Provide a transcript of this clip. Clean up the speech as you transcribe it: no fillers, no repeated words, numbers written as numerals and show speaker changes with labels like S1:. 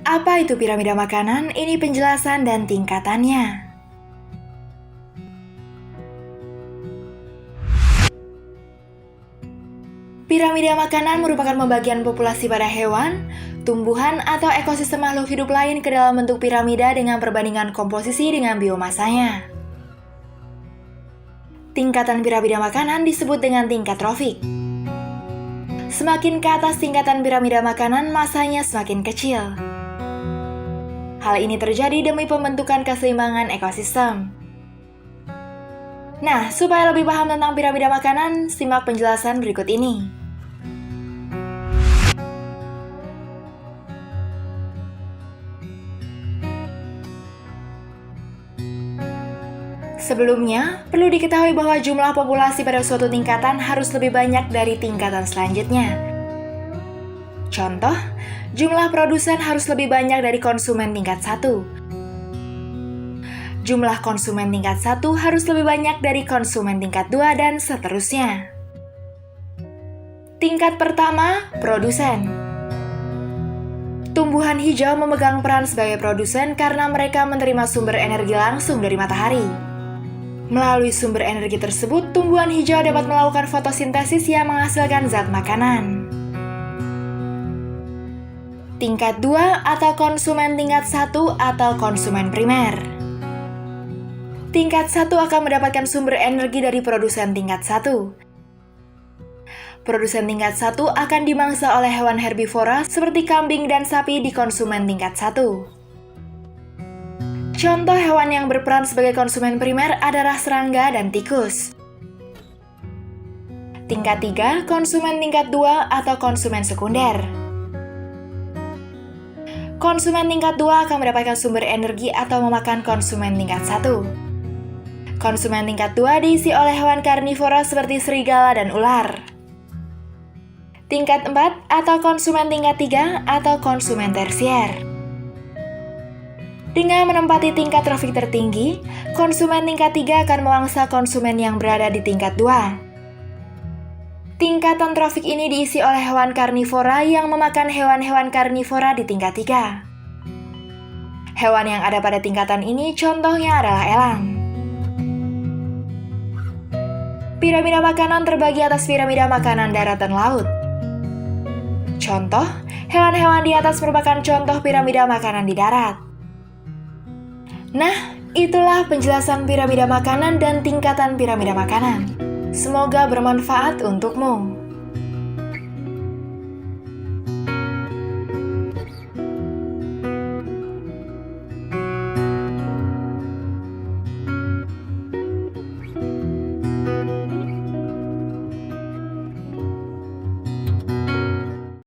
S1: Apa itu piramida makanan? Ini penjelasan dan tingkatannya. Piramida makanan merupakan pembagian populasi pada hewan, tumbuhan, atau ekosistem makhluk hidup lain ke dalam bentuk piramida dengan perbandingan komposisi dengan biomasanya. Tingkatan piramida makanan disebut dengan tingkat trofik. Semakin ke atas tingkatan piramida makanan, masanya semakin kecil. Hal ini terjadi demi pembentukan keseimbangan ekosistem. Nah, supaya lebih paham tentang piramida makanan, simak penjelasan berikut ini. Sebelumnya, perlu diketahui bahwa jumlah populasi pada suatu tingkatan harus lebih banyak dari tingkatan selanjutnya. Contoh, jumlah produsen harus lebih banyak dari konsumen tingkat 1. Jumlah konsumen tingkat 1 harus lebih banyak dari konsumen tingkat 2 dan seterusnya. Tingkat pertama, produsen. Tumbuhan hijau memegang peran sebagai produsen karena mereka menerima sumber energi langsung dari matahari. Melalui sumber energi tersebut, tumbuhan hijau dapat melakukan fotosintesis yang menghasilkan zat makanan. Tingkat 2 atau konsumen tingkat 1 atau konsumen primer. Tingkat 1 akan mendapatkan sumber energi dari produsen tingkat 1. Produsen tingkat 1 akan dimangsa oleh hewan herbivora seperti kambing dan sapi di konsumen tingkat 1. Contoh hewan yang berperan sebagai konsumen primer adalah serangga dan tikus. Tingkat 3, konsumen tingkat 2 atau konsumen sekunder. Konsumen tingkat 2 akan mendapatkan sumber energi atau memakan konsumen tingkat 1. Konsumen tingkat 2 diisi oleh hewan karnivora seperti serigala dan ular. Tingkat 4 atau konsumen tingkat 3 atau konsumen tersier. Dengan menempati tingkat trofik tertinggi, konsumen tingkat 3 akan memangsa konsumen yang berada di tingkat 2. Tingkatan trofik ini diisi oleh hewan karnivora yang memakan hewan-hewan karnivora di tingkat 3. Hewan yang ada pada tingkatan ini contohnya adalah elang. Piramida makanan terbagi atas piramida makanan darat dan laut. Contoh, hewan-hewan di atas merupakan contoh piramida makanan di darat. Nah, itulah penjelasan piramida makanan dan tingkatan piramida makanan. Semoga bermanfaat untukmu.